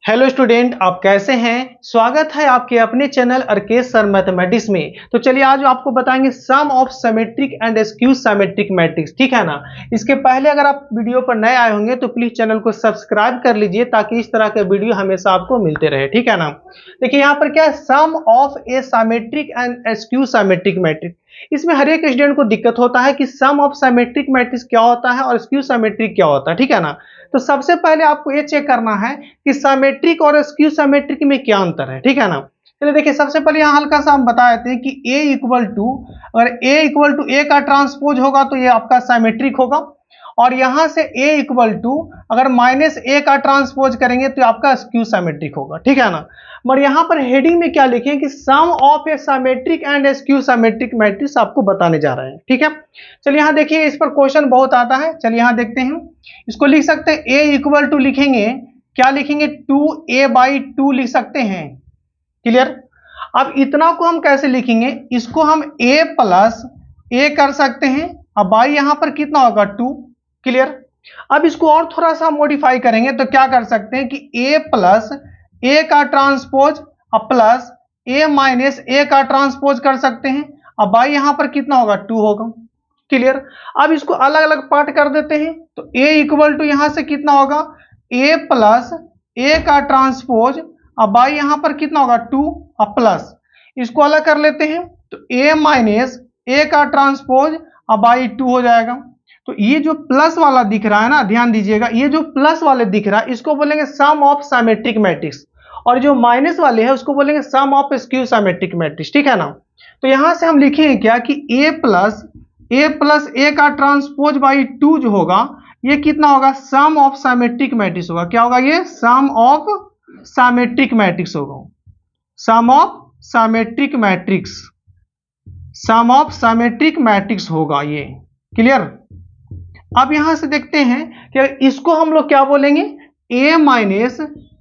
Hello student, आप कैसे हैं। स्वागत है आपके अपने चैनल अर्केश सर मैथमेटिक्स में। तो चलिए आज आपको बताएंगे sum of symmetric and skew symmetric matrix, ठीक है ना। इसके पहले अगर आप वीडियो पर नए आए होंगे तो प्लीज चैनल को सब्सक्राइब कर लीजिए ताकि इस तरह के वीडियो हमेशा आपको मिलते रहे, ठीक है ना। देखिए यहाँ पर क्या है, sum of a symmetric and skew symmetric matrix. इसमें हर एक स्टूडेंट को दिक्कत होता है कि सम ऑफ सिमेट्रिक मैट्रिक्स क्या होता है और स्क्यू सिमेट्रिक क्या होता है, ठीक है ना। तो सबसे पहले आपको ये चेक करना है कि सिमेट्रिक और स्क्यू सिमेट्रिक में क्या अंतर है, ठीक है ना। चलिए देखिए, सबसे पहले यहाँ हल्का सा हम बता देते हैं कि A इक्वल टू, अगर A इक्वल टू A का ट्रांसपोज होगा तो ये आपका सिमेट्रिक होगा, और यहां से A इक्वल टू अगर माइनस A का ट्रांसपोज करेंगे तो आपका स्क्यू सिमेट्रिक होगा, ठीक है ना। मगर यहाँ पर हेडिंग में क्या लिखें कि sum of a symmetric and skew symmetric matrix आपको बताने जा रहे हैं, ठीक है। चलिए यहाँ देखिए, इस पर क्वेश्चन बहुत आता है। चलिए यहाँ देखते हैं, इसको लिख सकते हैं A इक्वल टू लिखेंगे, क्या लिखेंगे 2A/2 लिख सकते हैं, क्लियर। अब इतना को हम कैसे लिखेंगे, इसको हम A प्लस A कर सकते हैं, अब बाई यहां पर कितना होगा 2, क्लियर। अब इसको और थोड़ा सा मॉडिफाई करेंगे तो क्या कर सकते हैं कि A प्लस A का ट्रांसपोज अब प्लस A माइनस A का ट्रांसपोज कर सकते हैं, अब बाई यहां पर कितना होगा 2 होगा, क्लियर। अब इसको अलग अलग पार्ट कर देते हैं तो A इक्वल टू यहां से कितना होगा A प्लस A का ट्रांसपोज, अब बाई यहां पर कितना होगा 2 अब प्लस, इसको अलग कर लेते हैं तो A माइनस A का ट्रांसपोज अब बाई 2 हो जाएगा। तो ये जो प्लस वाला दिख रहा है ना, ध्यान दीजिएगा, ये जो प्लस वाले दिख रहा है इसको बोलेंगे सम ऑफ सिमेट्रिक मैट्रिक्स, और जो माइनस वाले है उसको बोलेंगे सम ऑफ स्क्यू सिमेट्रिक मैट्रिक्स, ठीक है ना। तो यहां से हम लिखेंगे क्या कि A प्लस A का ट्रांसपोज बाई 2 जो होगा ये कितना होगा, सम ऑफ सिमेट्रिक मैट्रिक्स होगा। क्या होगा ये, सम ऑफ सिमेट्रिक मैट्रिक्स होगा, sum of symmetric matrix, sum of symmetric matrix होगा ये, क्लियर। अब यहां से देखते हैं कि इसको हम लोग क्या बोलेंगे, A माइनस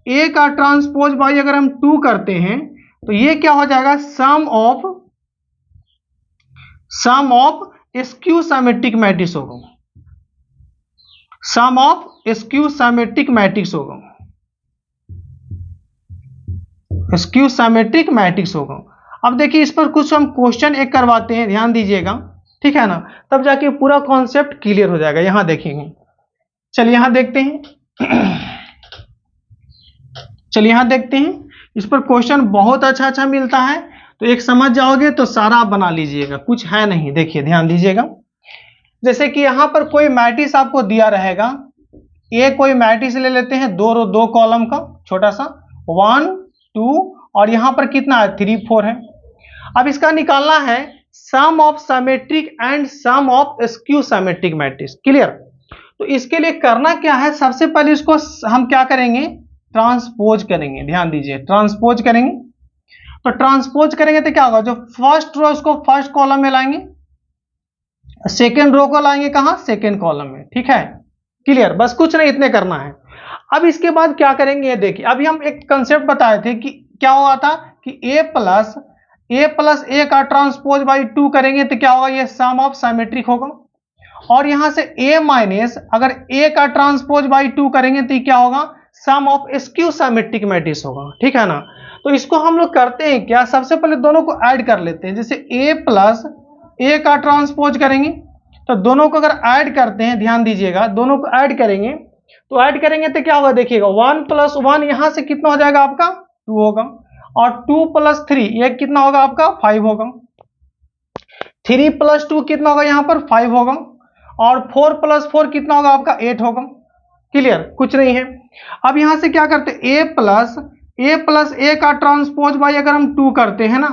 A का ट्रांसपोज बाई अगर हम 2 करते हैं तो ये क्या हो जाएगा, सम ऑफ स्क्यू सिमेट्रिक मैट्रिक्स होगा, sum of skew symmetric matrix होगा, स्क्यू सिमेट्रिक मैट्रिक्स होगा। अब देखिए इस पर कुछ हम क्वेश्चन एक करवाते हैं, ध्यान दीजिएगा, ठीक है ना, तब जाके पूरा कॉन्सेप्ट क्लियर हो जाएगा। यहां देखेंगे, चलिए यहां देखते हैं, चलिए यहां देखते हैं, इस पर क्वेश्चन बहुत अच्छा मिलता है, तो एक समझ जाओगे तो सारा आप बना लीजिएगा, कुछ है नहीं। देखिए ध्यान दीजिएगा, जैसे कि यहां पर कोई मैट्रिक्स आपको दिया रहेगा, ये कोई मैट्रिक्स ले लेते हैं, दो कॉलम का छोटा सा 1 2 और यहां पर कितना है 3 4 है। अब इसका निकालना है sum of symmetric and sum of skew symmetric matrix, clear. तो इसके लिए करना क्या है, सबसे पहले इसको हम क्या करेंगे, ट्रांसपोज करेंगे। ध्यान दीजिए, ट्रांसपोज करेंगे, तो ट्रांसपोज करेंगे तो क्या होगा, जो फर्स्ट रो उसको फर्स्ट कॉलम में लाएंगे, सेकेंड रो को लाएंगे कहां, सेकेंड कॉलम में, ठीक है, क्लियर। बस कुछ नहीं, इतने करना है। अब इसके बाद क्या करेंगे, ये देखिए, अभी हम एक कंसेप्ट बताए थे कि क्या हुआ था कि A प्लस A का ट्रांसपोज बाई 2 करेंगे तो क्या होगा, ये सम ऑफ सिमेट्रिक होगा, और यहां से A माइनस अगर A का ट्रांसपोज बाई 2 करेंगे तो क्या होगा, sum of skew symmetric matrix होगा, ठीक है ना। तो इसको हम लोग करते हैं क्या, सबसे पहले दोनों को ऐड कर लेते हैं, जैसे A प्लस A का ट्रांसपोज करेंगे तो दोनों को अगर ऐड करते हैं, ध्यान दीजिएगा, दोनों को ऐड करेंगे तो ऐड करेंगे तो क्या होगा, देखिएगा 1 प्लस 1 यहां से कितना हो जाएगा आपका 2 होगा, और 2 प्लस 3 ये कितना होगा आपका 5 होगा, 3 प्लस 2 कितना होगा यहां पर 5 होगा, और 4 प्लस 4 कितना होगा आपका 8 होगा, क्लियर, कुछ नहीं है। अब यहां से क्या करते हैं, A प्लस A का ट्रांसपोज बाई अगर हम 2 करते हैं ना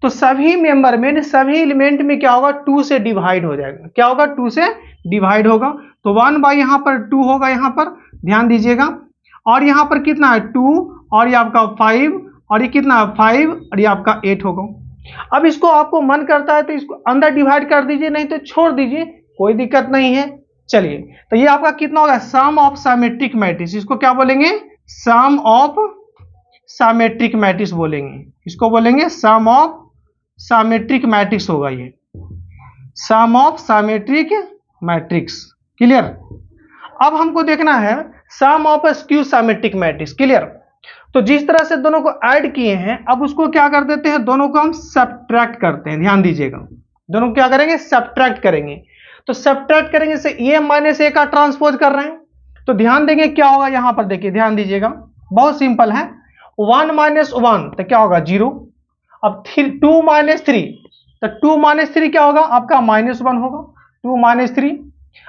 तो सभी मेंबर में, सभी एलिमेंट में क्या होगा, 2 से डिवाइड हो जाएगा, क्या होगा 2 से डिवाइड होगा, तो 1 बाई यहां पर 2 होगा, यहां पर ध्यान दीजिएगा, और यहां पर कितना है 2 और ये आपका 5 और ये कितना है 5 और ये आपका 8 होगा। अब इसको आपको मन करता है तो इसको अंदर डिवाइड कर दीजिए, नहीं तो छोड़ दीजिए, कोई दिक्कत नहीं है। चलिए, तो ये आपका कितना होगा, सम ऑफ सिमेट्रिक मैट्रिक्स, इसको क्या बोलेंगे, सम ऑफ सिमेट्रिक मैट्रिक्स बोलेंगे, इसको बोलेंगे सम ऑफ सिमेट्रिक मैट्रिक्स होगा, ये sum of symmetric matrix, clear. अब हमको देखना है sum of skew symmetric matrix, clear. तो जिस तरह से दोनों को ऐड किए हैं, अब उसको क्या कर देते हैं, दोनों को हम सब्ट्रैक्ट करते हैं। ध्यान दीजिएगा, दोनों को क्या करेंगे, सब्ट्रैक्ट करेंगे। तो सब्ट्रैक्ट करेंगे से ए माइनस ए का ट्रांसपोज कर रहे हैं, तो ध्यान देंगे क्या होगा यहां पर, देखिए ध्यान दीजिएगा, बहुत सिंपल है। 1 माइनस 1 तो क्या होगा, 0। अब 2 माइनस 3, तो 2 माइनस 3 क्या होगा आपका, -1 होगा, 2 माइनस 3।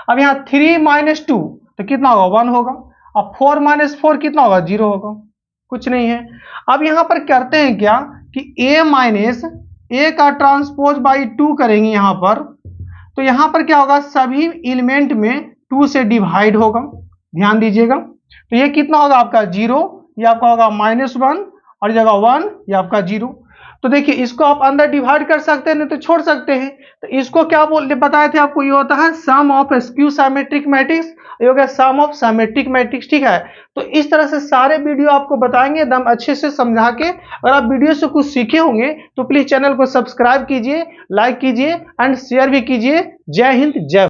अब यहाँ 3 माइनस 2 तो कितना होगा, 1 होगा। अब 4 माइनस 4 कितना होगा, 0 होगा, कुछ नहीं है। अब यहां पर करते हैं क्या कि a माइनस ए का ट्रांसपोज बाई 2 करेंगे यहां पर, तो यहां पर क्या होगा, सभी एलिमेंट में 2 से डिवाइड होगा। ध्यान दीजिएगा, तो ये कितना होगा आपका 0, ये आपका होगा -1 और जगह 1, ये आपका 0। तो देखिए इसको आप अंदर डिवाइड कर सकते हैं, नहीं तो छोड़ सकते हैं। तो इसको क्या बोल बताए थे आपको, ये होता है sum of skew symmetric matrix, ये हो गया सम ऑफ सिमेट्रिक मैट्रिक्स, ठीक है। तो इस तरह से सारे वीडियो आपको बताएंगे एकदम अच्छे से समझा के। अगर आप वीडियो से कुछ सीखे होंगे तो प्लीज चैनल को सब्सक्राइब कीजिए, लाइक कीजिए एंड शेयर भी कीजिए। जय हिंद, जय